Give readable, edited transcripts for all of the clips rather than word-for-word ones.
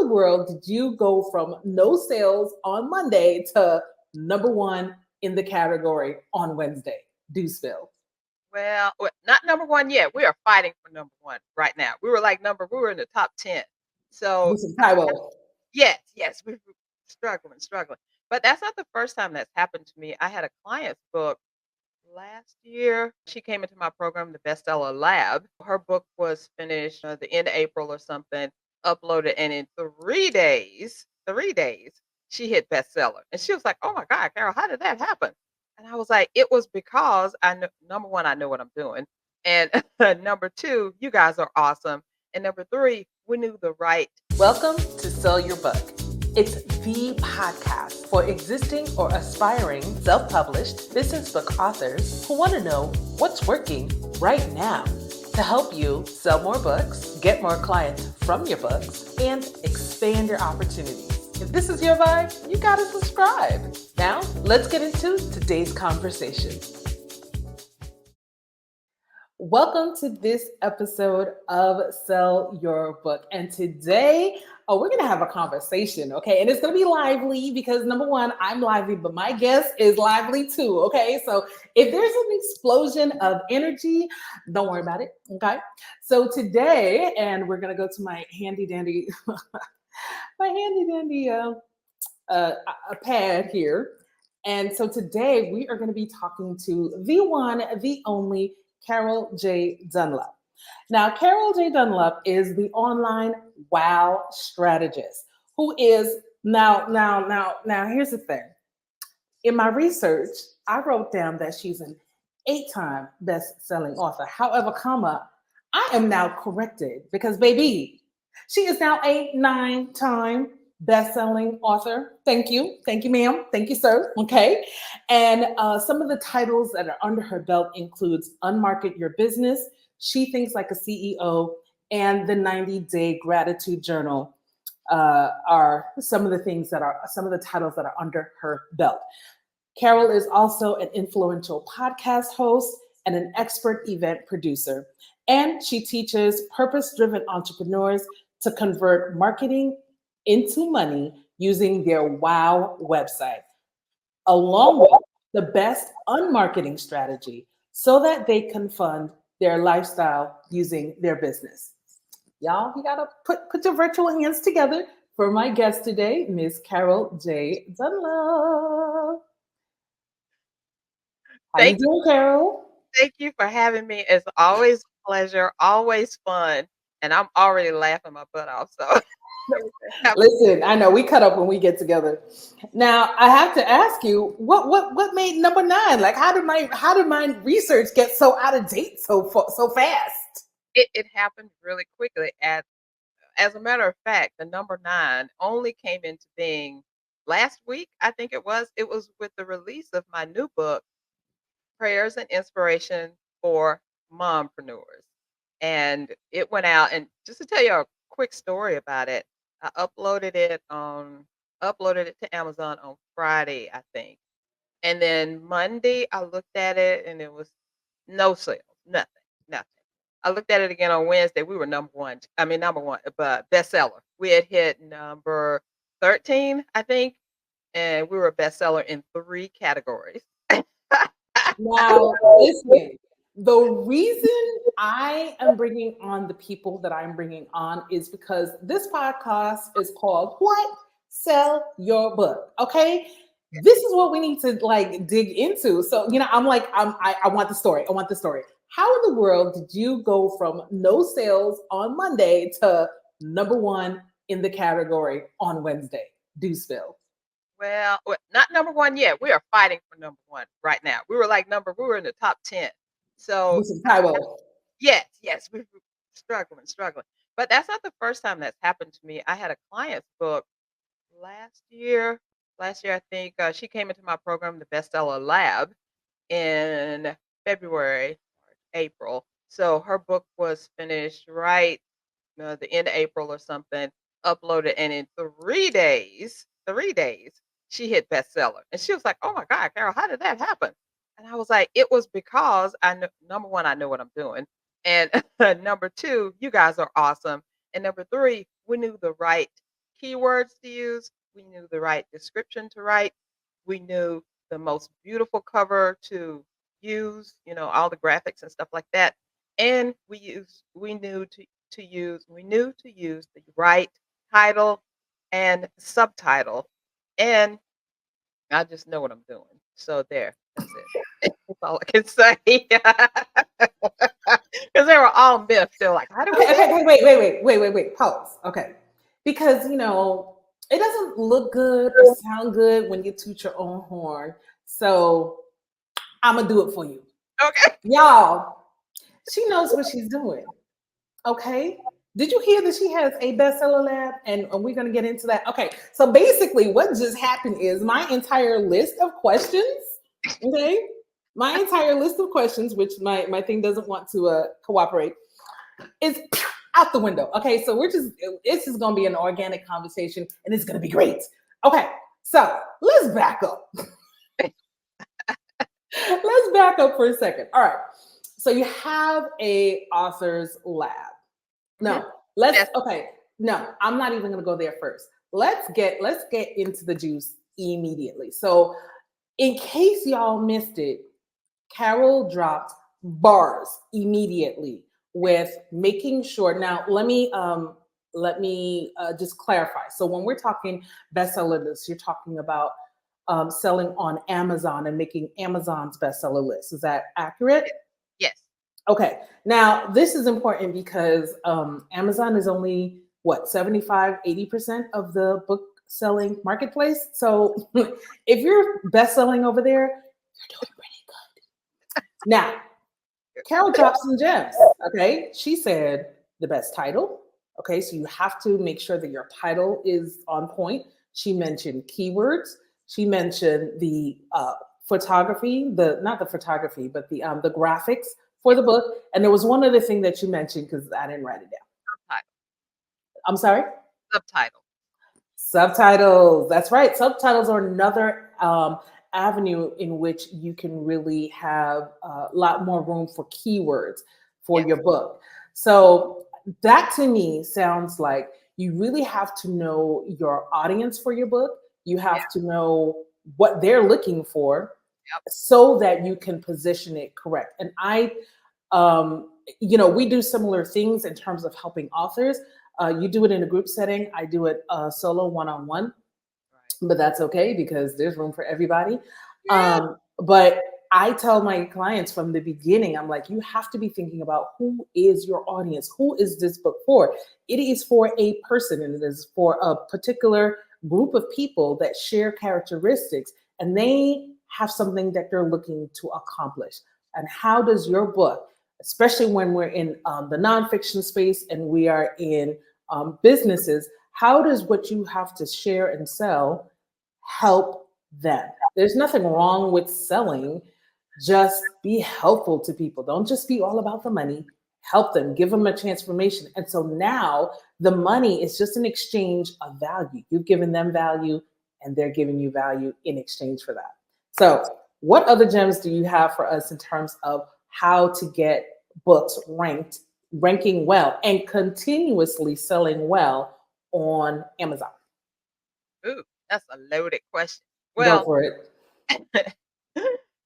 in the world did you go from no sales on Monday to number one in the category on Wednesday? Do spill. Well, not number one yet. We are fighting for number one right now. We were in the top 10. So, With some Taiwo. yes, yes, we were struggling, struggling. But that's not the first time that's happened to me. I had a client's book last year. She came into my program, the Bestseller Lab. Her book was finished the end of April or something, uploaded, and in 3 days, she hit bestseller. And she was like, "Oh my God, Carol, how did that happen?" And I was like, "It was because I know, number one, I know what I'm doing. And number two, you guys are awesome. And number three, we knew the right." Welcome to Sell Your Book. It's the podcast for existing or aspiring self published business book authors who want to know what's working right now to help you sell more books, get more clients from your books, and expand your opportunities. If this is your vibe, you gotta subscribe. Now, let's get into today's conversation. Welcome to this episode of Sell Your Book. And today, we're going to have a conversation, okay? And it's going to be lively because number one, I'm lively, but my guest is lively too, okay? So if there's an explosion of energy, don't worry about it, okay? So today, and we're going to go to my handy dandy, a pad here. And so today we are going to be talking to the one, the only Carol J. Dunlop. Now, Carol J. Dunlop is the online wow strategist who is now, here's the thing. In my research, I wrote down that she's an 8-time best-selling author. However, I am now corrected because baby, she is now a 9-time best-selling author. Thank you, ma'am. Thank you, sir. Okay, and some of the titles that are under her belt includes "Unmarket Your Business," "She Thinks Like a CEO," and the 90-Day Gratitude Journal. Are some of the titles that are under her belt. Carol is also an influential podcast host and an expert event producer. And she teaches purpose driven entrepreneurs to convert marketing into money using their WOW website, along with the best unmarketing strategy so that they can fund their lifestyle using their business. Y'all, you gotta put your virtual hands together for my guest today, Miss Carol J. Dunlop. How you Thank you. doing, Carol? Thank you for having me. It's always a pleasure, always fun. And I'm already laughing my butt off. So Listen, I know we cut up when we get together. Now I have to ask you, what made number nine? Like, how did my research get so out of date so fast? it happened really quickly. As a matter of fact, the number nine only came into being last week, I think it was. It was with the release of my new book, Prayers and Inspiration for Mompreneurs. And it went out, and just to tell you a quick story about it, I uploaded it to Amazon on Friday, I think. And then Monday I looked at it and it was no sales, nothing, nothing. I looked at it again on Wednesday. We were number one, but bestseller. We had hit number 13, I think, and we were a bestseller in 3 categories. Now, listen, the reason I am bringing on the people that I'm bringing on is because this podcast is called What? Sell Your Book. Okay. This is what we need to like dig into. So, I want the story. I want the story. How in the world did you go from no sales on Monday to number one in the category on Wednesday? Do spill. Well, not number one yet. We are fighting for number one right now. We were in the top 10. So, With some Taiwo. yes, yes, we were struggling, struggling. But that's not the first time that's happened to me. I had a client's book last year. Last year, I think she came into my program, the Bestseller Lab, in February, April. So her book was finished right the end of April or something, uploaded, and in 3 days, she hit bestseller. And she was like, "Oh my God, Carol, how did that happen?" And I was like, "It was because I know, number one, I know what I'm doing. And number two, you guys are awesome. And number three, we knew the right keywords to use. We knew the right description to write. We knew the most beautiful cover to use, all the graphics and stuff like that. And we knew to use the right title and subtitle. And I just know what I'm doing. So there, that's it. That's all I can say. Because they were all myths. They're like, how do we Okay, do okay, it? okay, wait, pause. Okay. Because, it doesn't look good or sound good when you toot your own horn. So I'm going to do it for you. Okay. Y'all, she knows what she's doing. Okay. Did you hear that she has a bestseller lab? And we're going to get into that. Okay. So basically, what just happened is my entire list of questions, okay? My entire list of questions, which my thing doesn't want to cooperate, is out the window. Okay. So it's just going to be an organic conversation and it's going to be great. Okay. So let's back up. Let's back up for a second. All right. So you have a author's lab. Mhm. No, let's Yes. okay. No, I'm not even gonna go there first. Let's get into the juice immediately. So in case y'all missed it, Carol dropped bars immediately with making sure. Now let me just clarify. So when we're talking bestseller list, you're talking about selling on Amazon and making Amazon's bestseller list. Is that accurate? Yes. Yes. Okay. Now, this is important because Amazon is only what 75, 80% of the book selling marketplace. So if you're best selling over there, you're doing pretty good. Now, Carol dropped some gems. Okay. She said the best title. Okay. So you have to make sure that your title is on point. She mentioned keywords. She mentioned the photography, the not the photography, but the graphics for Yes. the book. And there was one other thing that you mentioned because I didn't write it down. Subtitle. I'm sorry. Subtitle. Subtitles. That's right. Subtitles are another avenue in which you can really have a lot more room for keywords for your Yes. book. So that to me sounds like you really have to know your audience for your book. You Yeah. have to know what they're looking for Yep. so that you can position it correct. And we do similar things in terms of helping authors. You do it in a group setting. I do it solo, one on one, Right. but that's okay because there's room for everybody. Yeah. But I tell my clients from the beginning, I'm like, you have to be thinking about who is your audience? Who is this book for? It is for a person and it is for a particular group of people that share characteristics and they have something that they're looking to accomplish. And how does your book, especially when we're in the nonfiction space and we are in businesses, how does what you have to share and sell help them? There's nothing wrong with selling. Just be helpful to people. Don't just be all about the money. Help them, give them a transformation. And so now the money is just an exchange of value. You've given them value and they're giving you value in exchange for that. So, what other gems do you have for us in terms of how to get books ranking well, and continuously selling well on Amazon? Ooh, that's a loaded question. Go Well, for it.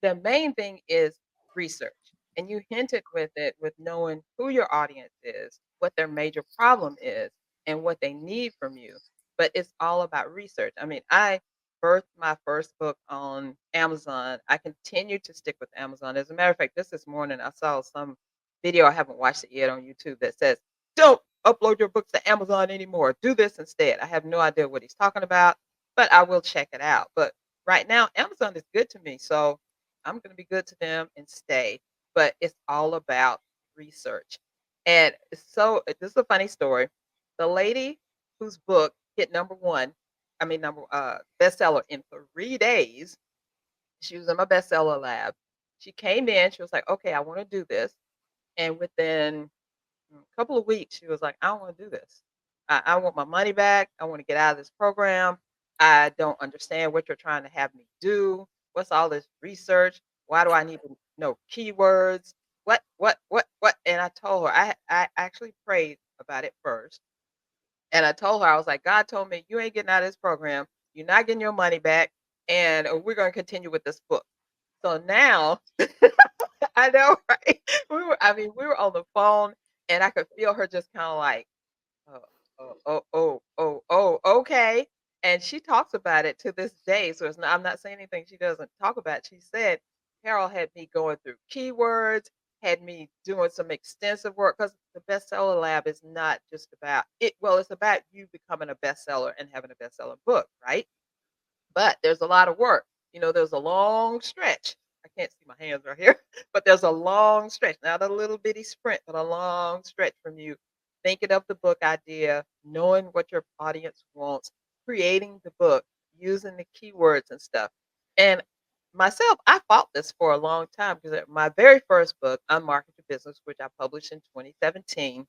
the main thing is research. And you hinted with it with knowing who your audience is, what their major problem is, and what they need from you. But it's all about research. I mean, I birthed my first book on Amazon. I continue to stick with Amazon. As a matter of fact, this morning I saw some video, I haven't watched it yet on YouTube, that says, don't upload your books to Amazon anymore. Do this instead. I have no idea what he's talking about, but I will check it out. But right now, Amazon is good to me. So I'm going to be good to them and stay. But it's all about research. And so this is a funny story. The lady whose book hit number one, I mean number bestseller in 3 days. She was in my bestseller lab. She came in. She was like, "Okay, I want to do this." And within a couple of weeks, she was like, "I don't want to do this. I want my money back. I want to get out of this program. I don't understand what you're trying to have me do. What's all this research? Why do I need to know keywords? What?" And I told her I actually prayed about it first, And I told her, I was like, God told me you ain't getting out of this program. You're not getting your money back. And we're going to continue with this book. So now, I know, right? We were on the phone and I could feel her just kind of like, oh, okay. And she talks about it to this day. So it's not, I'm not saying anything she doesn't talk about. She said, Carol had me going through keywords, had me doing some extensive work because the bestseller lab is not just about it. Well, it's about you becoming a bestseller and having a bestseller book, right? But there's a lot of work. There's a long stretch. I can't see my hands right here, but there's a long stretch, not a little bitty sprint, but a long stretch from you thinking of the book idea, knowing what your audience wants, creating the book, using the keywords and stuff. And myself, I fought this for a long time because my very first book, Unmarket Your Business, which I published in 2017,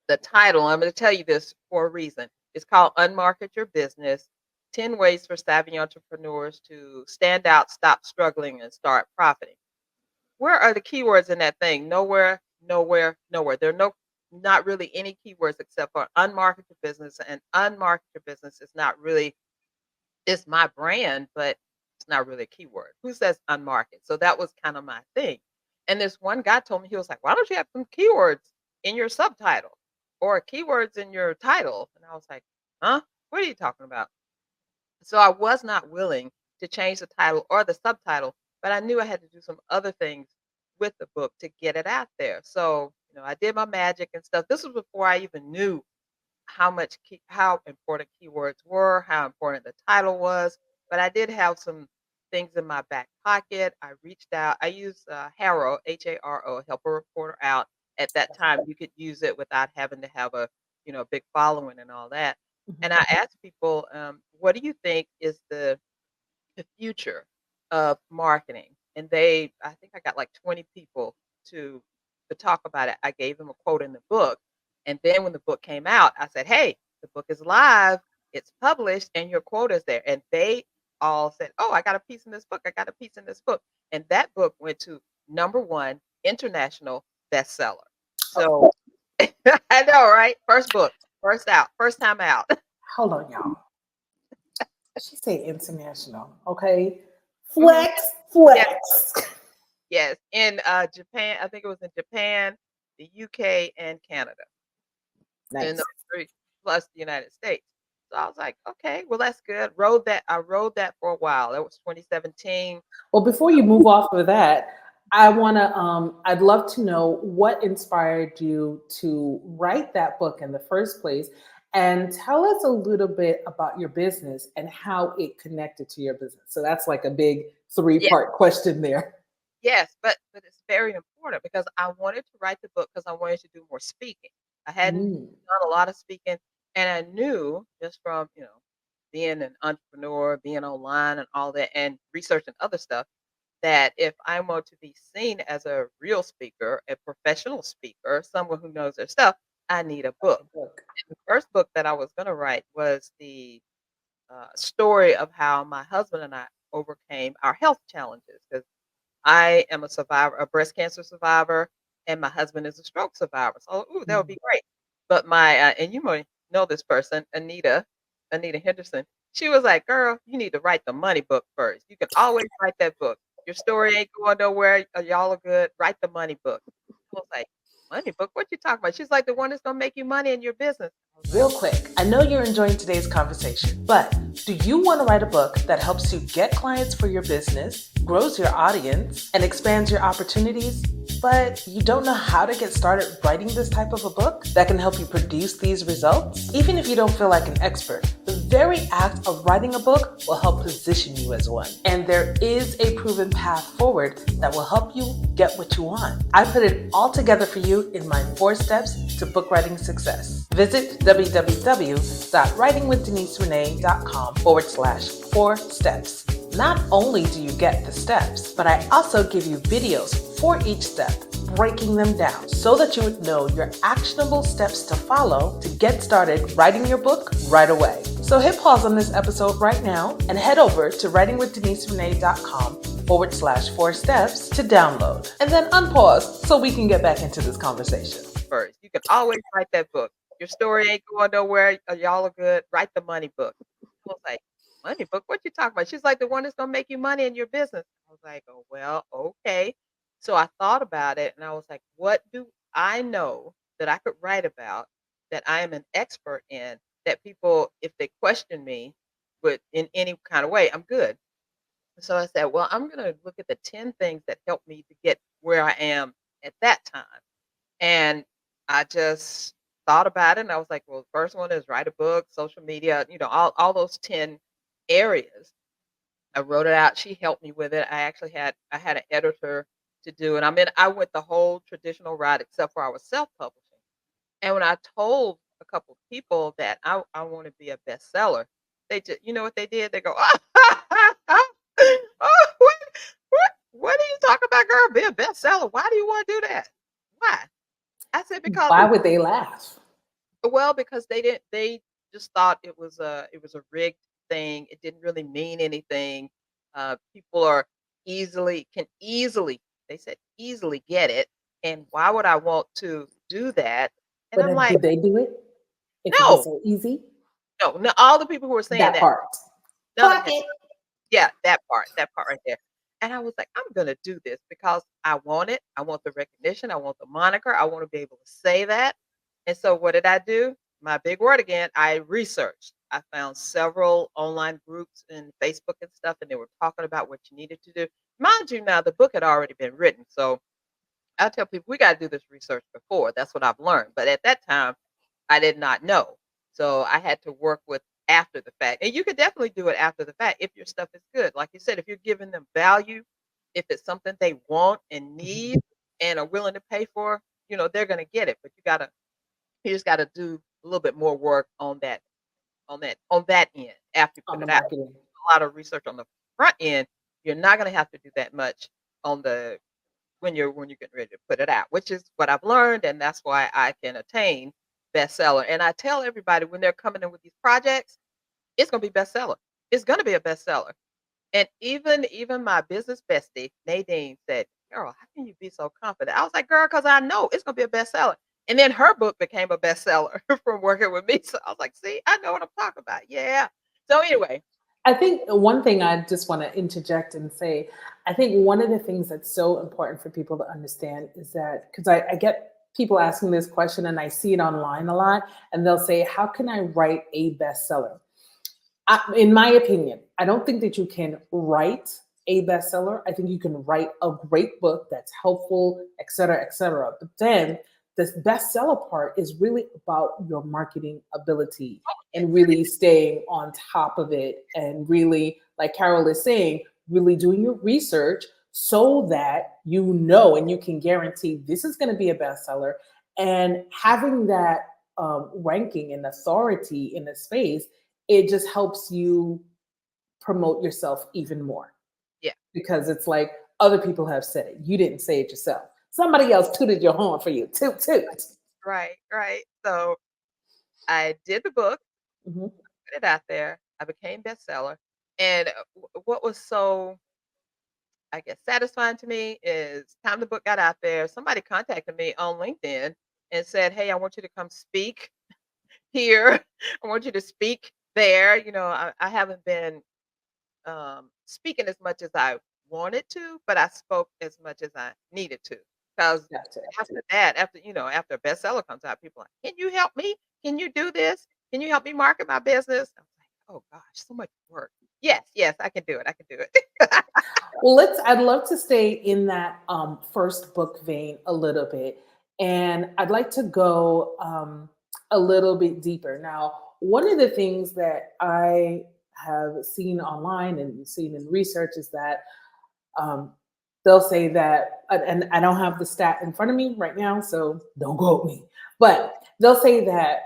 the title, I'm going to tell you this for a reason. It's called Unmarket Your Business 10 Ways for Savvy Entrepreneurs to Stand Out, Stop Struggling, and Start Profiting. Where are the keywords in that thing? Nowhere, nowhere, nowhere. There are not really any keywords except for unmarket your business. And unmarket your business is not really, it's my brand, but it's not really a keyword. Who says unmarket? So that was kind of my thing. And this one guy told me, he was like, why don't you have some keywords in your subtitle or keywords in your title? And I was like, huh? What are you talking about? So I was not willing to change the title or the subtitle, but I knew I had to do some other things with the book to get it out there. So, I did my magic and stuff. This was before I even knew how important keywords were, how important the title was. But I did have some things in my back pocket. I reached out. I used Haro, Haro, help a reporter out. At that time, you could use it without having to have a big following and all that. And I asked people, what do you think is the future of marketing? And I think I got like 20 people to talk about it. I gave them a quote in the book. And then when the book came out, I said, hey, the book is live, it's published, and your quote is there. And they all said, oh, I got a piece in this book. I got a piece in this book. And that book went to #1 international bestseller. So I know, right? First book, first out, first time out. Hold on, y'all. She said international. Okay. Mhm. Flex, flex. Yes, in Japan, I think it was in Japan, the UK, and Canada, and Nice. those 3 plus the United States. So I was like, okay, well that's good. I rode that for a while. That was 2017. Well, before you move off of that, I'd love to know what inspired you to write that book in the first place, and tell us a little bit about your business and how it connected to your business. So that's like a big Yeah, three-part question there. yes, but it's very important because I wanted to write the book because I wanted to do more speaking. I hadn't Mm, done a lot of speaking, and I knew just from being an entrepreneur, being online, and all that, and researching other stuff that if I want to be seen as a real speaker, a professional speaker, someone who knows their stuff, I need a book. the book. The first book that I was going to write was the story of how my husband and I overcame our health challenges. Because I am a survivor, a breast cancer survivor, and my husband is a stroke survivor. So, ooh, that would Mm. be great. But and you might know this person, Anita Henderson. She was like, "Girl, you need to write the money book first. You can always write that book. Your story ain't going nowhere. Y'all are good. Write the money book." I was like, "Money book? What you talking about?" She's like, "The one that's gonna make you money in your business." I was like, Real quick, I know you're enjoying today's conversation, but do you want to write a book that helps you get clients for your business, grows your audience, and expands your opportunities, but you don't know how to get started writing this type of a book that can help you produce these results? Even if you don't feel like an expert, the very act of writing a book will help position you as one. And there is a proven path forward that will help you get what you want. I put it all together for you in my 4 steps to book writing success. Visit www.writingwithdeniserenee.com/4 steps. Not only do you get the steps, but I also give you videos for each step, breaking them down so that you would know your actionable steps to follow to get started writing your book right away. So hit pause on this episode right now and head over to writingwithdeniserenee.com/4 steps to download, and then unpause so we can get back into this conversation. first. You can always write that book. Your story ain't going nowhere. Y'all are good. Write the money book." I was like, "Money book? What you talking about?" She's like, "The one that's gonna make you money in your business." I was like, "Oh well, okay." So I thought about it, and I was like, "What do I know that I could write about that I am an expert in that people, if they question me, would in any kind of way, I'm good." So I said, "Well, I'm gonna look at the 10 things that helped me to get where I am at that time." And I just thought about it and I was like, well, the first one is write a book, social media, all those 10 areas. I wrote it out. She helped me with it. I had an editor to do it. I went the whole traditional route except for I was self-publishing. And when I told a couple people that I want to be a bestseller, they just, you know what they did? They go, oh, what are you talking about, girl? Be a bestseller. Why do you want to do that? Why? I said, because Why would they laugh? well, because they just thought it was a rigged thing. It didn't really mean anything. People are can easily, they said, easily get it. And why would I want to do that? And But I'm like, did they do it if it was no, so easy? no, no. All the people who were saying That that, part. none of them Clock had. it. Yeah, that part right there. And I was like, "I'm gonna do this because I want it. I want the recognition. I want the moniker. I want to be able to say that." And so what did I do? My big word again, I researched. I found several online groups and Facebook and stuff, and they were talking about what you needed to do. Mind you, now the book had already been written. So I tell people we got to do this research before. That's what I've learned. But at that time, I did not know. So I had to work with after the fact. And you could definitely do it after the fact if your stuff is good. Like you said, if you're giving them value, if it's something they want and Mhm. need and are willing to pay for, they're going to get it. But you just got to do a little bit more work on that end after you On put the it out. marketing. A lot of research on the front end, you're not going to have to do that much on the when you're getting ready to put it out, which is what I've learned, and that's why I can attain bestseller. And I tell everybody when they're coming in with these projects, it's gonna be bestseller. It's gonna be a bestseller. And even my business bestie, Nadine, said, "Girl, how can you be so confident?" I was like, "Girl, because I know it's gonna be a bestseller." And then her book became a bestseller from working with me. So I was like, "See, I know what I'm talking about." Yeah. So anyway, I think one thing I just want to interject and say, I think one of the things that's so important for people to understand is that because I get people asking this question and I see it online a lot, and they'll say, how can I write a bestseller? In my opinion, I don't think that you can write a bestseller. I think you can write a great book that's helpful, et cetera, et cetera. But then this bestseller part is really about your marketing ability and really staying on top of it and really, like Carol is saying, really doing your research so that you know and you can guarantee this is going to be a bestseller and having that ranking and authority in the space, it just helps you promote yourself even more yeah, because it's like other people have said it. You didn't say it yourself. Somebody else tooted your horn for you. Toot toot. right, right. So I did the book, Mhm. put it out there. I became bestseller. And what was so, I guess, satisfying to me is time the book got out there, somebody contacted me on LinkedIn and said, "Hey, I want you to come speak here. I want you to speak there." I haven't been speaking as much as I wanted to, but I spoke as much as I needed to. Because Gotcha. after that, after a bestseller comes out, people are like, "Can you help me? Can you do this? Can you help me market my business?" I was like, "Oh gosh, so much work." Yes, yes, I can do it. I can do it. Well, I'd love to stay in that first book vein a little bit. And I'd like to go a little bit deeper. Now, one of the things that I have seen online and seen in research is that um, they'll say that, and I don't have the stat in front of me right now, so don't quote me, but they'll say that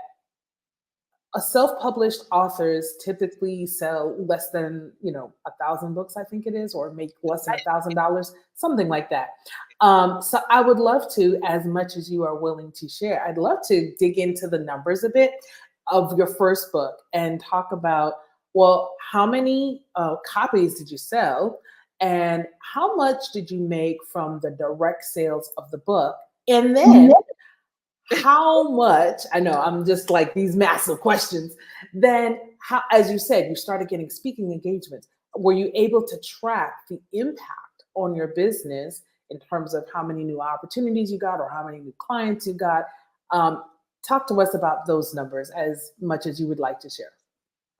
self-published authors typically sell less than 1,000 books, I think it is, or make less than $1,000, something like that. So I would love to, as much as you are willing to share, I'd love to dig into the numbers a bit of your first book and talk about, well, how many copies did you sell and how much did you make from the direct sales of the book, and then how much, I know I'm just like these massive questions, then how, as you said, you started getting speaking engagements. Were you able to track the impact on your business in terms of how many new opportunities you got or how many new clients you got? Um, Talk to us about those numbers as much as you would like to share.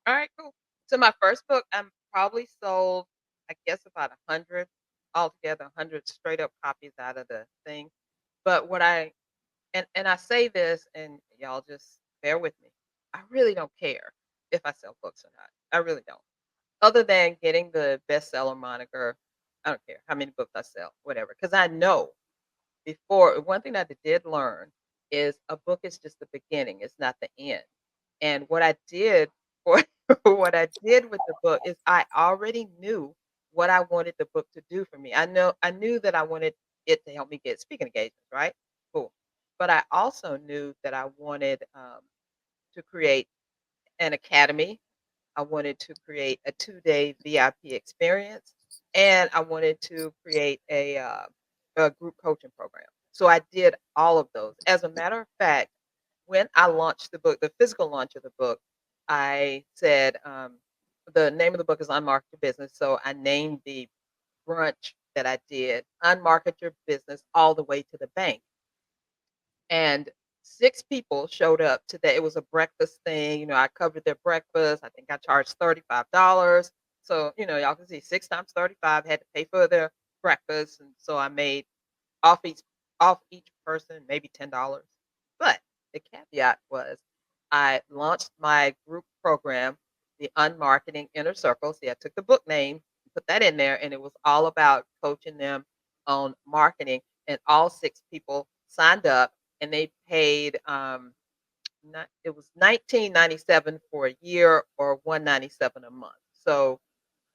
All right, cool. So my first book, I'm probably sold, I guess, about 100 altogether, 100 straight up copies out of the thing. But what I and I say this, and y'all just bear with me. I really don't care if I sell books or not. I really don't. Other than getting the bestseller moniker, I don't care how many books I sell, whatever. Because I know before, one thing that I did learn is a book is just the beginning, it's not the end. And what I did for what I did with the book is I already knew what I wanted the book to do for me. I knew that I wanted it to help me get speaking engagements, right? Cool. But I also knew that I wanted to create an academy. I wanted to create a 2-day VIP experience, and I wanted to create a group coaching program. So I did all of those. As a matter of fact, when I launched the book, the physical launch of the book, I said the name of the book is Unmarket Your Business. So I named the brunch that I did Unmarket Your Business All the Way to the Bank. And 6 people showed up to that. It was a breakfast thing, I covered their breakfast. I think I charged $35. So, y'all can see 6 times 35 had to pay for their breakfast, and so I made off each off each person maybe $10. But the caveat was I launched my group program, the Unmarketing Inner Circle. See, I took the book name, put that in there, and it was all about coaching them on marketing. And all 6 people signed up, and they paid not, it was 19.97 for a year or 197 a month. So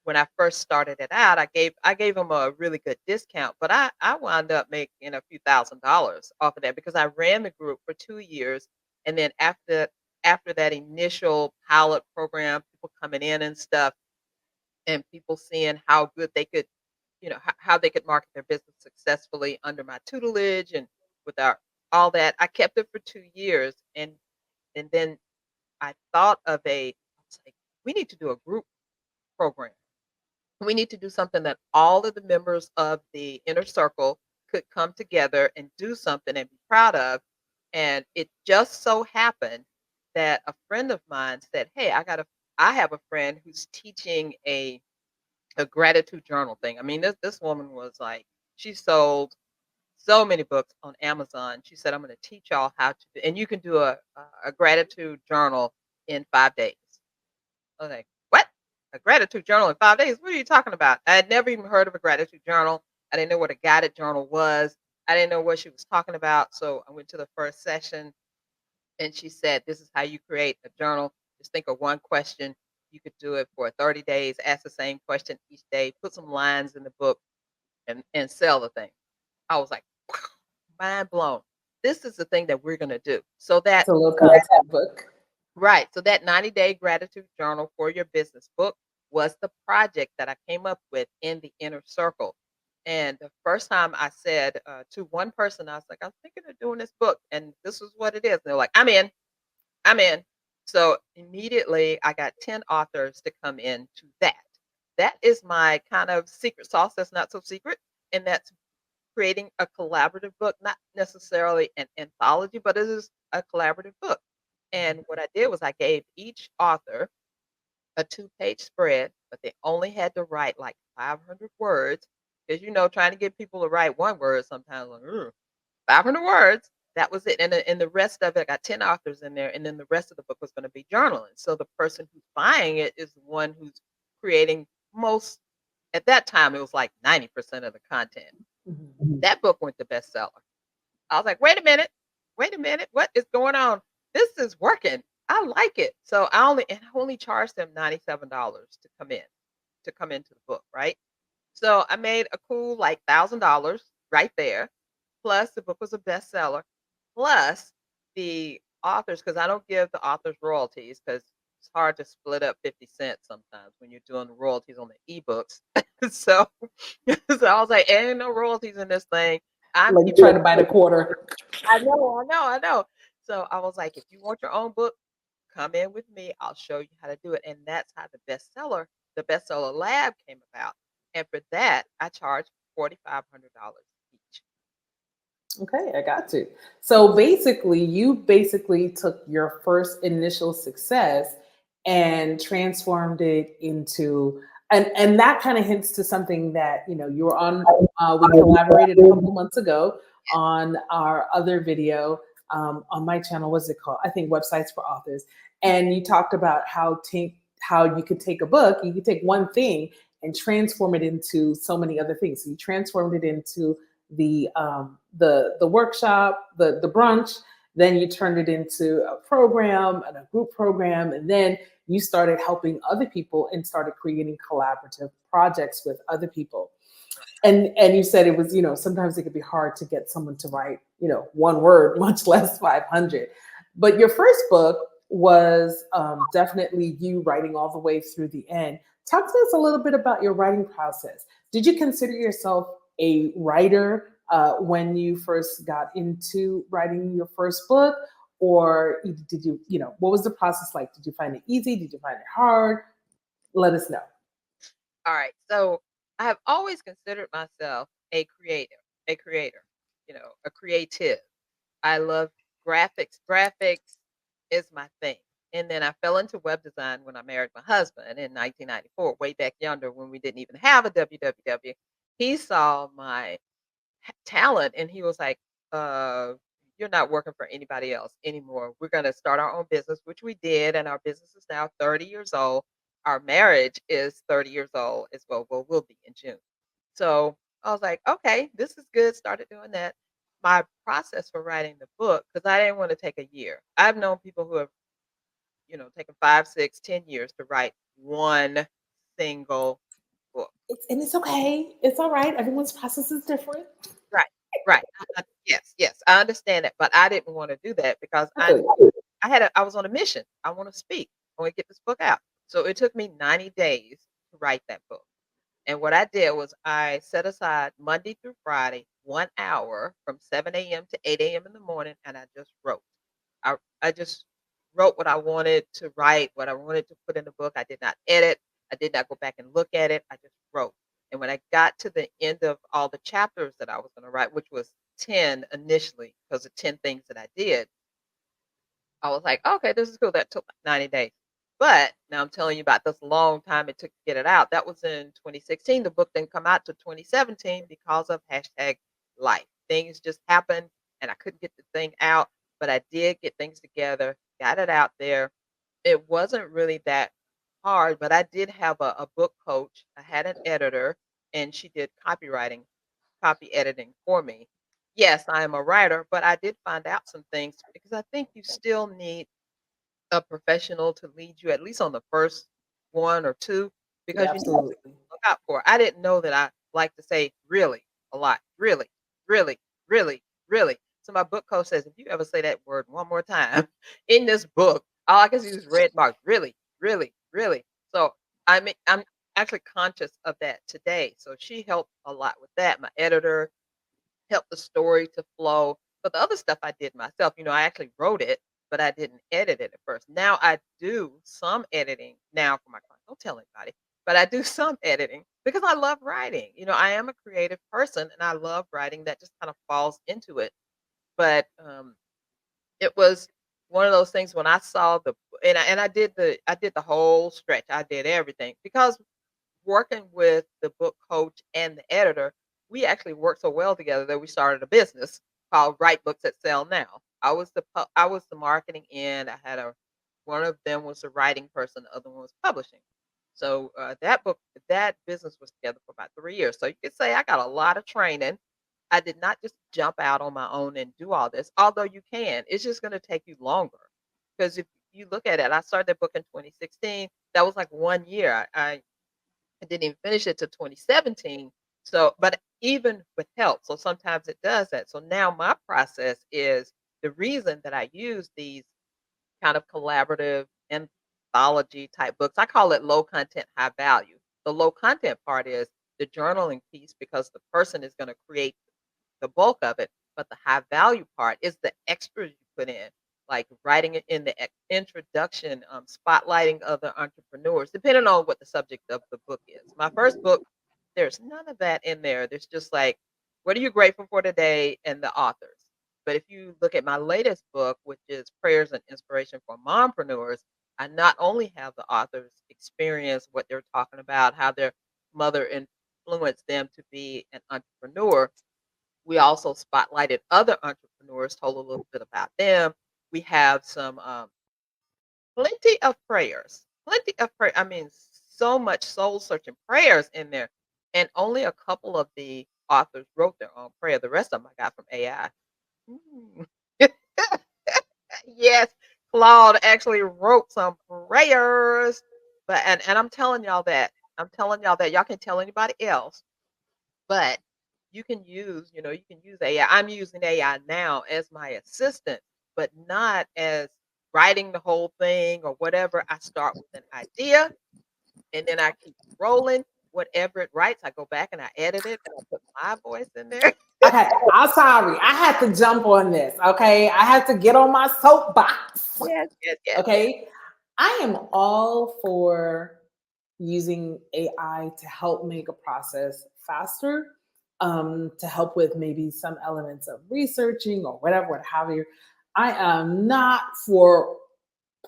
when I first started it out, I gave them a really good discount, but I wound up making a few $1,000s off of that because I ran the group for 2 years, and then after that initial pilot program, people coming in and stuff, and people seeing how good they could, how they could market their business successfully under my tutelage and without all that, I kept it for 2 years, and then I thought of I was like, we need to do a group program. We need to do something that all of the members of the inner circle could come together and do something and be proud of. And it just so happened that a friend of mine said, "Hey, I have a friend who's teaching a gratitude journal thing." I mean, this woman was like, she sold so many books on Amazon. She said, "I'm going to teach y'all how to do, and you can do a gratitude journal in 5 days." I was like, "What? A gratitude journal in 5 days? What are you talking about?" I had never even heard of a gratitude journal. I didn't know what a guided journal was. I didn't know what she was talking about. So I went to the first session, and she said, "This is how you create a journal. Just think of one question. You could do it for 30 days, ask the same question each day, put some lines in the book, and sell the thing." I was like, mind blown. This is the thing that we're going to do. So It's that a little content book. Right. So that 90-day gratitude journal for your business book was the project that I came up with in the inner circle. And the first time I said to one person, I was like, "I'm thinking of doing this book, and this is what it is." And they're like, "I'm in, I'm in." So immediately I got 10 authors to come in to that. That is my kind of secret sauce that's not so secret. And that's creating a collaborative book, not necessarily an anthology, but it is a collaborative book. And what I did was I gave each author a 2-page spread, but they only had to write like 500 words. Because, trying to get people to write one word sometimes, like, "Ugh, 500 words." That was it. And the rest of it, I got 10 authors in there. And then the rest of the book was going to be journaling. So the person who's buying it is the one who's creating most, at that time, it was like 90% of the content. Mhm. That book went to bestseller. I was like, wait a minute, what is going on? This is working. I like it. So I only charged them $97 to come into the book, right? So I made a cool like $1,000 right there. Plus the book was a bestseller. Plus the authors, because I don't give the authors royalties because it's hard to split up 50 cents sometimes when you're doing the royalties on the ebooks. so so I was like, ain't no royalties in this thing. I'm Like keeping trying it. to buy the quarter. I know, I know, I know. So I was like, if you want your own book, come in with me. I'll show you how to do it. And that's how the bestseller lab came about. And for that, I charge $4,500 each. Okay, I got you. So basically, you basically took your first initial success and transformed it into, and that kind of hints to something that you were on. We collaborated a couple months ago on our other video on my channel. What's it called? I think Websites for Authors. And you talked about how you could take a book, you could take one thing and transform it into so many other things. So you transformed it into the workshop, the brunch. Then you turned it into a program and a group program, and then you started helping other people and started creating collaborative projects with other people. And you said it was sometimes it could be hard to get someone to write one word, much less 500. But your first book was definitely you writing all the way through the end. Talk to us a little bit about your writing process. Did you consider yourself a writer when you first got into writing your first book, or did what was the process like? Did you find it easy? Did you find it hard? Let us know. All right. So I have always considered myself a creator, a creative. I love graphics. Graphics is my thing. And then I fell into web design when I married my husband in 1994, way back yonder when we didn't even have a www. He saw my talent and he was like, uh, you're not working for anybody else anymore. We're going to start our own business, which we did. And our business is now 30 years old. Our marriage is 30 years old as well. Well, we'll be in June. So I was like, okay, this is good. Started doing that. My process for writing the book, because I didn't want to take a year. I've known people who have, taken 5, 6, 10 years to write one single book. And it's okay. It's all right. Everyone's process is different. Right, right. Yes, yes, I understand that, but I didn't wanna do that because I feel you. I was on a mission. I wanna speak. I wanna get this book out. So it took me 90 days to write that book. And what I did was I set aside Monday through Friday, 1 hour from 7 a.m. to 8 a.m. in the morning, and I just wrote. I just wrote what I wanted to write, what I wanted to put in the book. I did not edit. I did not go back and look at it. I just wrote. And when I got to the end of all the chapters that I was going to write, which was 10 initially, because of 10 things that I did, I was like, okay, this is cool. That took 90 days. But now I'm telling you about this long time it took to get it out. That was in 2016. The book didn't come out to 2017 because of hashtag life. Things just happened and I couldn't get the thing out, but I did get things together, got it out there. It wasn't really that hard, but I did have a book coach. I had an editor and she did copy editing for me. Yes, I am a writer, but I did find out some things because I think you still need a professional to lead you at least on the first one or two Yeah, because you need to absolutely. look out for. I didn't know that I like to say really a lot. Really, really, really, really. So my book coach says, if you ever say that word one more time in this book, all I can see is red marks. Really, really, really. So I'm actually conscious of that today. So she helped a lot with that. My editor help the story to flow. But the other stuff I did myself, I actually wrote it, but I didn't edit it at first. Now I do some editing now for my clients. Don't tell anybody, but I do some editing because I love writing. I am a creative person and I love writing that just kind of falls into it. But it was one of those things when I saw and I did the whole stretch. I did everything because working with the book coach and the editor, we actually worked so well together that we started a business called Write Books That Sell Now. I was the marketing end. I had a one of them was the writing person, the other one was publishing. So that business was together for about 3 years. So you could say I got a lot of training. I did not just jump out on my own and do all this, although you can. It's just going to take you longer because if you look at it, I started that book in 2016. That was like 1 year. I didn't even finish it till 2017. So, but even with help, so sometimes it does that. So now my process is the reason that I use these kind of collaborative anthology type books. I call it low content, high value. The low content part is the journaling piece because the person is going to create the bulk of it, but the high value part is the extras you put in, like writing it in the introduction, spotlighting other entrepreneurs, depending on what the subject of the book is. My first book, there's none of that in there. There's just like, what are you grateful for today and the authors. But if you look at my latest book, which is Prayers and Inspiration for Mompreneurs, I not only have the authors experience what they're talking about, how their mother influenced them to be an entrepreneur, we also spotlighted other entrepreneurs, told a little bit about them. We have some plenty of prayers, plenty of prayer. I mean, so much soul searching prayers in there, and only a couple of the authors wrote their own prayer. The rest of them I got from AI. Mm. Yes, Claude actually wrote some prayers, but and I'm telling y'all that y'all can tell anybody else, but you can use, you can use AI. I'm using AI now as my assistant, but not as writing the whole thing or whatever. I start with an idea and then I keep rolling. Whatever it writes, I go back and I edit it and I put my voice in there. Okay, I'm sorry. I had to jump on this. Okay, I had to get on my soapbox. Yes, yes, yes. Okay, I am all for using AI to help make a process faster, to help with maybe some elements of researching or whatever, what have you. I am not for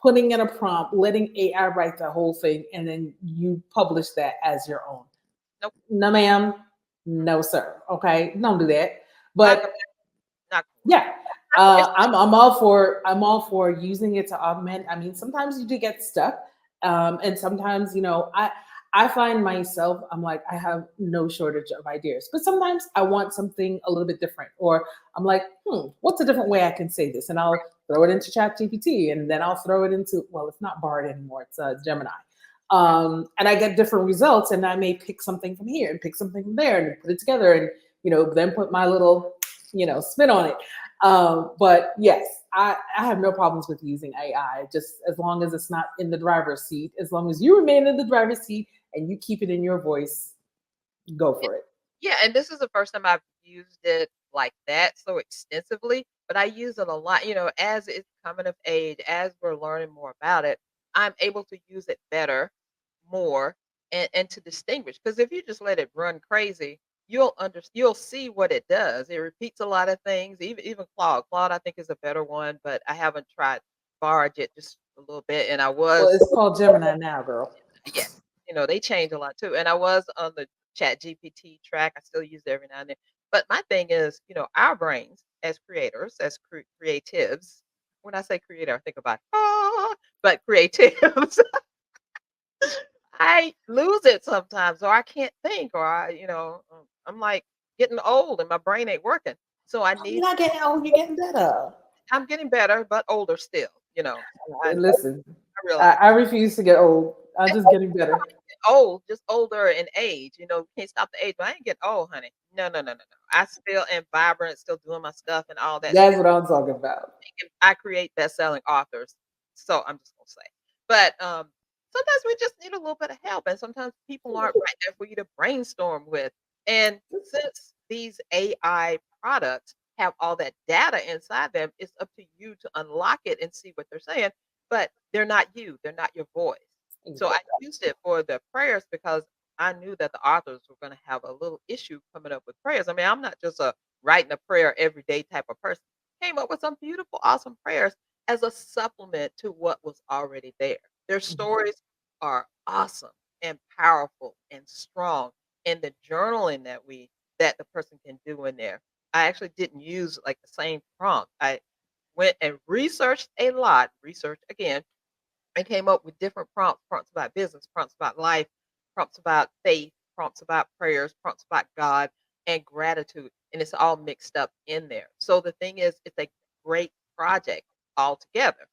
putting in a prompt, letting AI write the whole thing, and then you publish that as your own. Nope. No, ma'am. No, sir. Okay, don't do that. Not But gonna, not gonna work. yeah, It's I'm all for using it to augment. I mean, sometimes you do get stuck, and sometimes I find myself, I'm like, I have no shortage of ideas, but sometimes I want something a little bit different, or I'm like, what's a different way I can say this, and I'll throw it into Chat GPT, and then I'll throw it into, well, it's not Bard anymore, it's Gemini. And I get different results, and I may pick something from here and pick something from there and put it together, and then put my little spin on it. But yes, I have no problems with using AI, just as long as it's not in the driver's seat. As long as you remain in the driver's seat and you keep it in your voice, go it, for it. yeah, and this is the first time I've used it like that so extensively, but I use it a lot, as it's coming of age, as we're learning more about it, I'm able to use it better, more, and to distinguish. Because if you just let it run crazy, you'll see what it does. It repeats a lot of things, even Claude. Claude I think is a better one, but I haven't tried Barge yet, just a little bit, and I Well, was it's called Gemini now, girl. yeah, they change a lot too. And I was on the Chat GPT track. I still use it every now and then. But my thing is, our brains as creators, as creatives. When I say creator, I think about but creatives. I lose it sometimes, or I can't think, or I'm like getting old and my brain ain't working. So I Oh, you're need. not getting old, you're getting better. I'm getting better, but older still. I Listen, realize. I refuse to get old. I'm just getting better. Old, just older in age, can't stop the age, but I ain't getting old, honey. No, no, no, no, no. I still am vibrant, still doing my stuff and all that, That's still what I'm talking about. I create best-selling authors. So I'm just gonna say. But sometimes we just need a little bit of help, and sometimes people aren't right there for you to brainstorm with. And since these AI products have all that data inside them, it's up to you to unlock it and see what they're saying. But they're not you, they're not your voice. So I Exactly. used it for the prayers because I knew that the authors were going to have a little issue coming up with prayers. I mean, I'm not just a writing a prayer every day type of person. Came up with some beautiful, awesome prayers as a supplement to what was already there. Their stories are awesome and powerful and strong. And the journaling that the person can do in there. I actually didn't use like the same prompt. I went and researched a lot, researched again, and came up with different prompts about business, prompts about life, prompts about faith, prompts about prayers, prompts about God, and gratitude. And it's all mixed up in there. So the thing is, it's a great project altogether.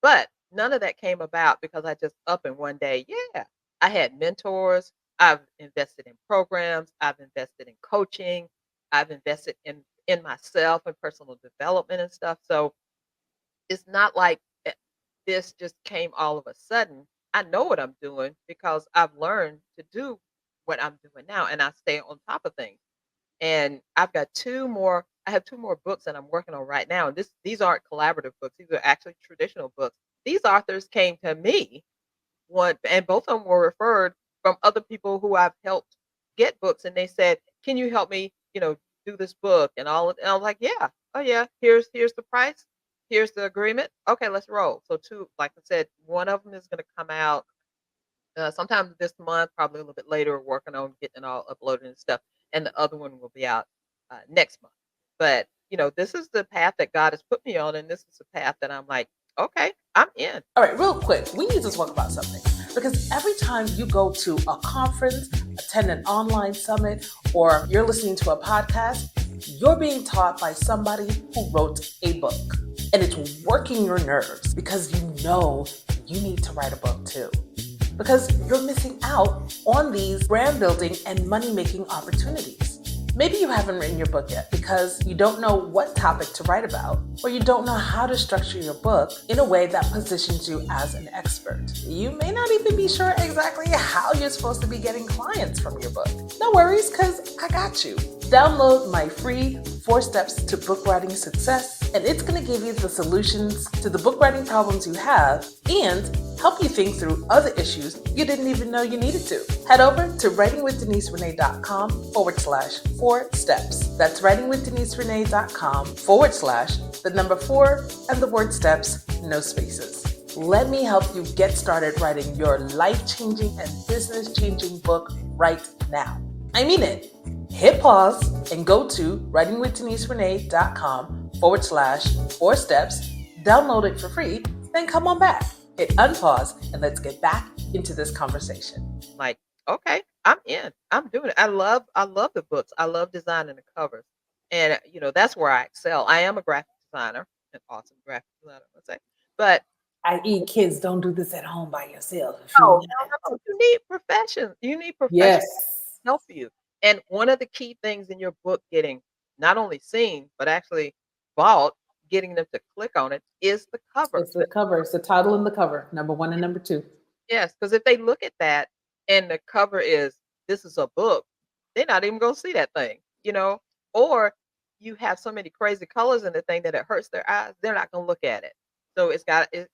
But none of that came about because I just up and one day, yeah, I had mentors. I've invested in programs. I've invested in coaching. I've invested in myself and personal development and stuff. So it's not like this just came all of a sudden. I know what I'm doing because I've learned to do what I'm doing now and I stay on top of things. And I've got two more. I have two more books that I'm working on right now. And these aren't collaborative books. These are actually traditional books. These authors came to me one, and both of them were referred from other people who I've helped get books, and they said, "Can you help me, do this book?" And all of, and I was like, "Yeah, oh yeah, here's the price, here's the agreement. Okay, let's roll." So two, like I said, one of them is going to come out sometime this month, probably a little bit later, working on getting it all uploaded and stuff. And the other one will be out next month. But this is the path that God has put me on, and this is the path that I'm like, okay, I'm in. All right, real quick, we need to talk about something because every time you go to a conference, attend an online summit, or you're listening to a podcast, you're being taught by somebody who wrote a book. And it's working your nerves because you know you need to write a book too. Because you're missing out on these brand building and money making opportunities. Maybe you haven't written your book yet because you don't know what topic to write about, or you don't know how to structure your book in a way that positions you as an expert. You may not even be sure exactly how you're supposed to be getting clients from your book. No worries, because I got you. Download my free 4 steps to book writing success, and it's going to give you the solutions to the book writing problems you have and help you think through other issues you didn't even know you needed to. Head over to writingwithdeniserenee.com/4 steps. That's writingwithdeniserenee.com/the number 4 and the word steps, no spaces. Let me help you get started writing your life-changing and business-changing book right now. I mean it. Hit pause and go to writingwithdeniserenee.com/4 steps, download it for free, then come on back. Hit unpause and let's get back into this conversation. Like, okay, I'm in. I'm doing it. I love the books. I love designing the covers. And that's where I excel. I am a graphic designer, an awesome graphic designer, I would say. But i.e. kids, don't do this at home by yourself. no, no, no, you need profession. You need Yes, professionals to help you. And one of the key things in your book getting not only seen, but actually bought, getting them to click on it is the cover. it's the cover. It's the title and the cover, number 1 and number 2. Yes, because if they look at that and the cover is, "This is a book," they're not even gonna see that thing, you know? Or you have so many crazy colors in the thing that it hurts their eyes, they're not gonna look at it. So it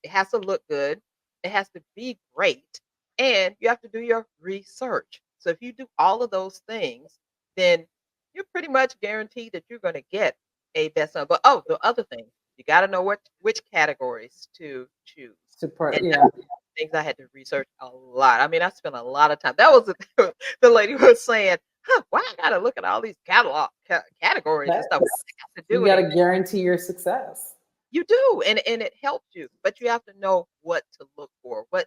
has to look good, it has to be great, and you have to do your research. So if you do all of those things, then you're pretty much guaranteed that you're gonna get a bestseller. But, oh, the other thing, you gotta know which categories to choose. Support, And yeah. things I had to research a lot. I mean, I spent a lot of time. That was the the lady was saying, "Huh, why I gotta look at all these categories and stuff? What That's, does that have to do you with got it?" to guarantee your success. You do, and it helps you, but you have to know what to look for. What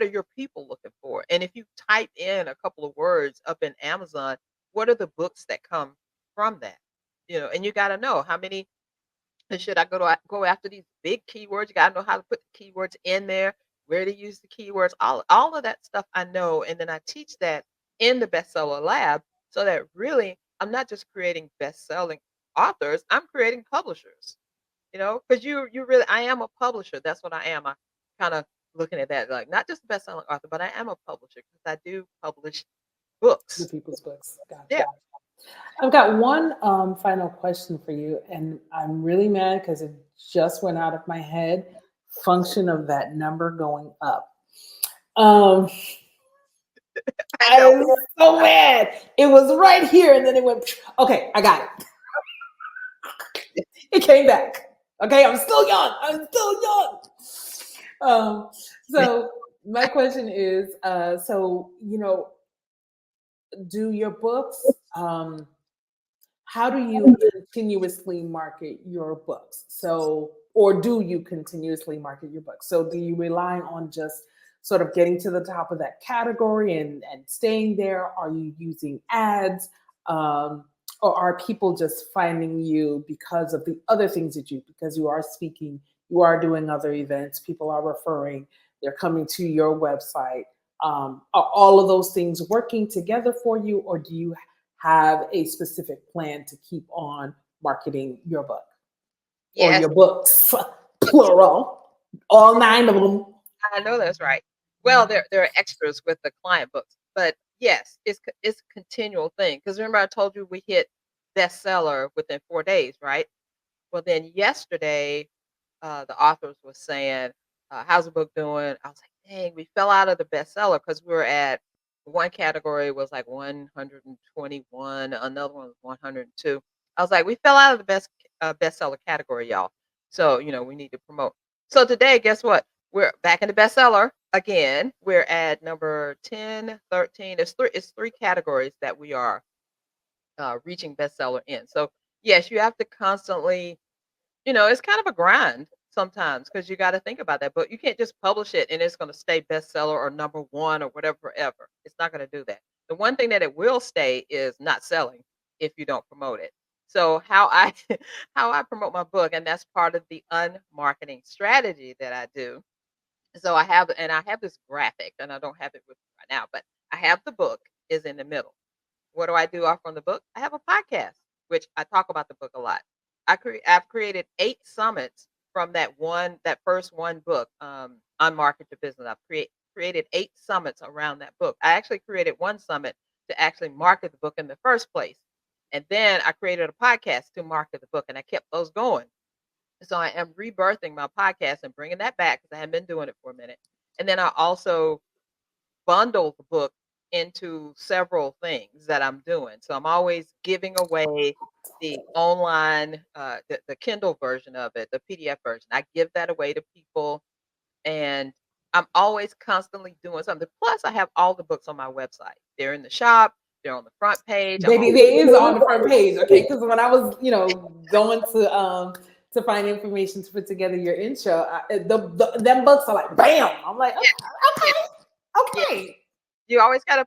are your people looking for? And if you type in a couple of words up in Amazon, what are the books that come from that? And you got to know how many. And should I go after these big keywords? You gotta know how to put the keywords in there, where to use the keywords, all of that stuff I know, and then I teach that in the bestseller lab so that really I'm not just creating best-selling authors, I'm creating publishers. Because you really I am a publisher. That's what I am. I kind of looking at that like not just a best-selling author, but I am a publisher because I do publish The books. people's books. Got Yeah. it. I've got one final question for you, and I'm really mad because it just went out of my head. Function of that number going up. Um, I know. I'm so mad. It was right here, and then it went. Okay, I got it. It came back. Okay, I'm still young. I'm still young. So my question is, do your books? How do you continuously market your books? So, or do you continuously market your books? So, do you rely on just sort of getting to the top of that category and staying there? Are you using ads? Um, or are people just finding you because of the other things that you, because you are speaking, you are doing other events, people are referring, they're coming to your website? Are all of those things working together for you, or do you have a specific plan to keep on marketing your book or Yes. your books, plural, all 9 of them? I know that's right. Well, there are extras with the client books, but Yes, it's a continual thing. Because remember, I told you we hit bestseller within 4 days, right? Well, then yesterday, the authors was saying, "How's the book doing?" I was like, "Dang, we fell out of the bestseller because we were at one category was like 121, another one was 102." I was like, "We fell out of the bestseller category, y'all. So we need to promote." So today, guess what? We're back in the bestseller again. We're at number 10, 13. It's three categories that we are reaching bestseller in. So yes, you have to constantly it's kind of a grind sometimes because you got to think about that. But you can't just publish it and it's going to stay bestseller or number one or whatever forever. It's not going to do that. The one thing that it will stay is not selling if you don't promote it. So how I how I promote my book, and that's part of the unmarketing strategy that I do. So I have this graphic, and I don't have it with me right now, but I have the book is in the middle. What do I do off from the book? I have a podcast, which I talk about the book a lot. I've created 8 summits from that first one book, Unmarket Your Business. I've created 8 summits around that book. I actually created one summit to actually market the book in the first place. And then I created a podcast to market the book, and I kept those going. So I am rebirthing my podcast and bringing that back because I haven't been doing it for a minute. And then I also bundle the book into several things that I'm doing. So I'm always giving away the online, the Kindle version of it, the PDF version. I give that away to people, and I'm always constantly doing something. Plus, I have all the books on my website. They're in the shop. They're on the front page. I'm Baby, always they is on the front page, okay? Because when I was, going to find information to put together your intro, them books are like bam. I'm like, yeah, yeah, okay, yeah. okay. You always gotta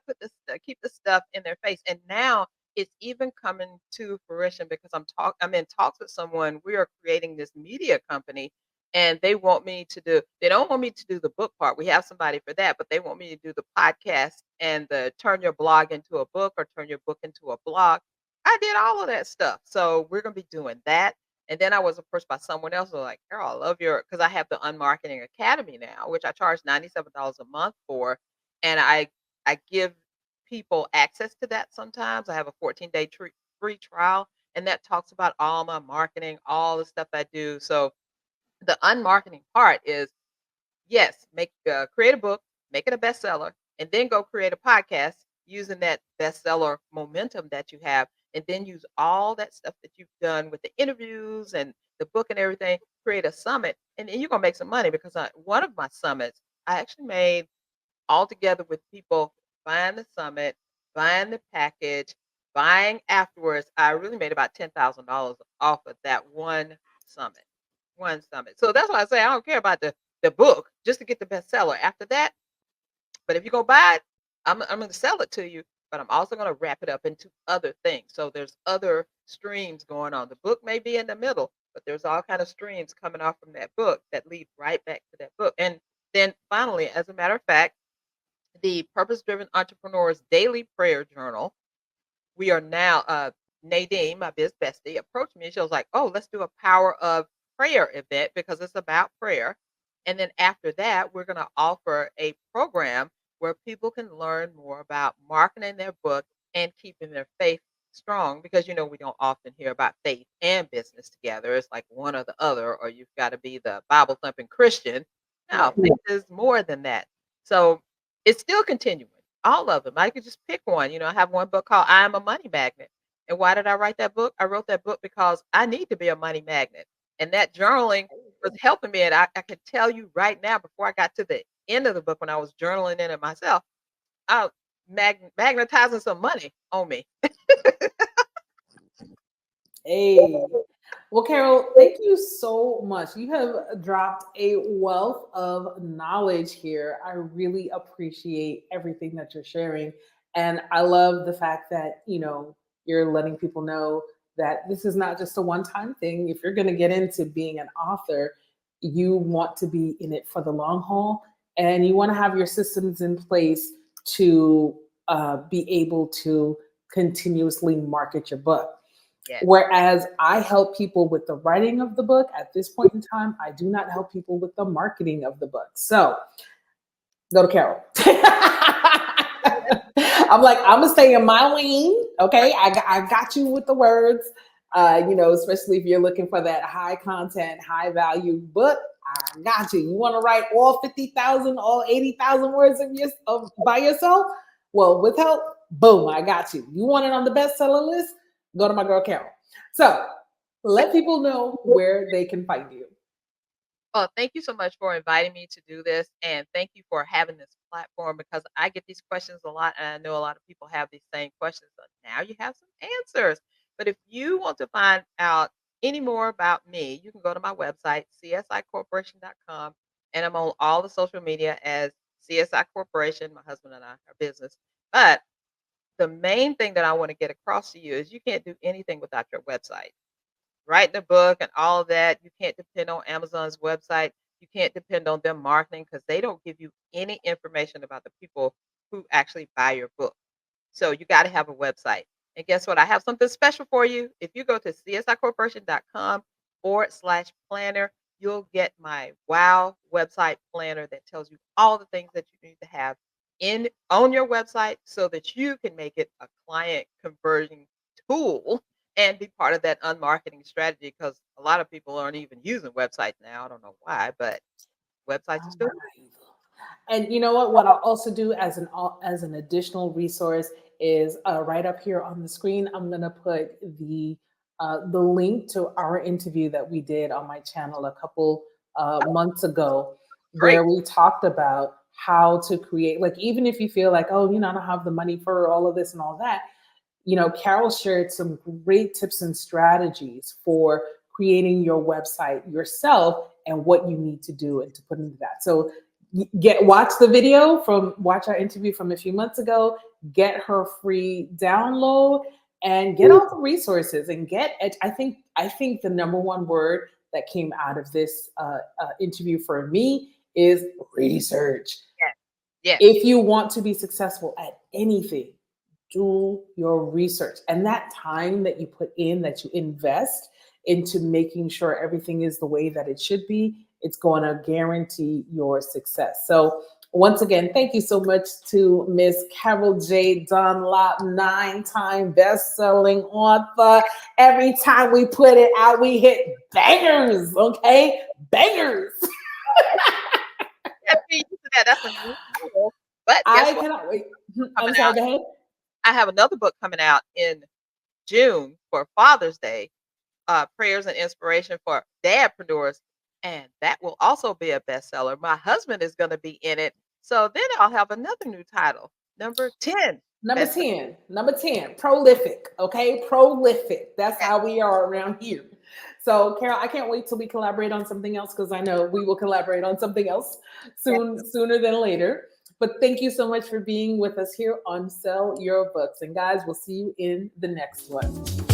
keep the stuff in their face, and now it's even coming to fruition because I'm in talks with someone. We are creating this media company, and they don't want me to do the book part. We have somebody for that, but they want me to do the podcast and the turn your blog into a book or turn your book into a blog. I did all of that stuff, so we're gonna be doing that. And then I was approached by someone else who was like, "Girl, I love your," because I have the Unmarketing Academy now, which I charge $97 a month for, and I give people access to that sometimes. I have a 14-day free trial, and that talks about all my marketing, all the stuff I do. So the unmarketing part is yes, create a book, make it a bestseller, and then go create a podcast using that bestseller momentum that you have, and then use all that stuff that you've done with the interviews and the book and everything. Create a summit, and then you're gonna make some money because one of my summits I actually made all together with people buying the summit, buying the package, buying afterwards. I really made about $10,000 off of that summit. One summit. So that's why I say I don't care about the book just to get the bestseller. After that, but if you go buy it, I'm going to sell it to you, but I'm also going to wrap it up into other things. So there's other streams going on. The book may be in the middle, but there's all kind of streams coming off from that book that lead right back to that book. And then finally, as a matter of fact, the Purpose Driven Entrepreneur's Daily Prayer Journal. We are now, Nadine, my biz bestie, approached me and she was like, "Oh, let's do a power of prayer event because it's about prayer." And then after that, we're going to offer a program where people can learn more about marketing their book and keeping their faith strong because we don't often hear about faith and business together. It's like one or the other, or you've got to be the Bible thumping Christian. No, Right. faith is more than that. So it's still continuing. All of them. I could just pick one. I have one book called I Am a Money Magnet. And why did I write that book? I wrote that book because I need to be a money magnet. And that journaling was helping me. And I could tell you right now, before I got to the end of the book, when I was journaling in it myself, I was magnetizing some money on me. Hey. Well, Carol, thank you so much. You have dropped a wealth of knowledge here. I really appreciate everything that you're sharing. And I love the fact that, you're letting people know that this is not just a one time thing. If you're going to get into being an author, you want to be in it for the long haul and you want to have your systems in place to be able to continuously market your book. Yes. Whereas I help people with the writing of the book at this point in time, I do not help people with the marketing of the book. So go to Carol. I'm like, I'm gonna stay in my lane. Okay, I got you with the words. Especially if you're looking for that high content, high value book. I got you. You want to write all 50,000, all 80,000 words by yourself? Well, with help, boom, I got you. You want it on the bestseller list? Go to my girl Carol. So let people know where they can find you. Well, thank you so much for inviting me to do this. And thank you for having this platform because I get these questions a lot. And I know a lot of people have these same questions. So now you have some answers. But if you want to find out any more about me, you can go to my website, csicorporation.com. And I'm on all the social media as CSI Corporation. My husband and I are business. But the main thing that I want to get across to you is you can't do anything without your website. Writing a book and all of that, you can't depend on Amazon's website. You can't depend on them marketing because they don't give you any information about the people who actually buy your book. So you got to have a website. And guess what? I have something special for you. If you go to csicorporation.com/planner, you'll get my wow website planner that tells you all the things that you need to have in on your website so that you can make it a client conversion tool and be part of that unmarketing strategy because a lot of people aren't even using websites now. I don't know why, but websites are All still right. And you know what? What I'll also do as an additional resource is right up here on the screen. I'm gonna put the link to our interview that we did on my channel a couple months ago, great. where we talked about how to create. Like, even if you feel like, oh, I don't have the money for all of this and all that, Carol shared some great tips and strategies for creating your website yourself and what you need to do and to put into that. So watch the video watch our interview from a few months ago, get her free download and get all the resources and get it. I think the number one word that came out of this interview for me is research. Yes. Yes. If you want to be successful at anything, do your research. And that time that you put in, that you invest into making sure everything is the way that it should be, it's going to guarantee your success. So, once again, thank you so much to Miss Carol J. Dunlop, 9-time best-selling author. Every time we put it out, we hit bangers, okay? Bangers. Yeah, see, you said that. That's a new title. But guess I what? cannot wait. I'm Coming sorry, out. go ahead. I have another book coming out in June for Father's Day, prayers and inspiration for dadpreneurs, and that will also be a bestseller. My husband is going to be in it, so then I'll have another new title, number 10 Number bestseller. 10, number 10, prolific. Okay, prolific. That's how we are around here. So, Carol, I can't wait till we collaborate on something else because I know we will collaborate on something else Yes. sooner than later. But thank you so much for being with us here on Sell Your Books. And guys, we'll see you in the next one.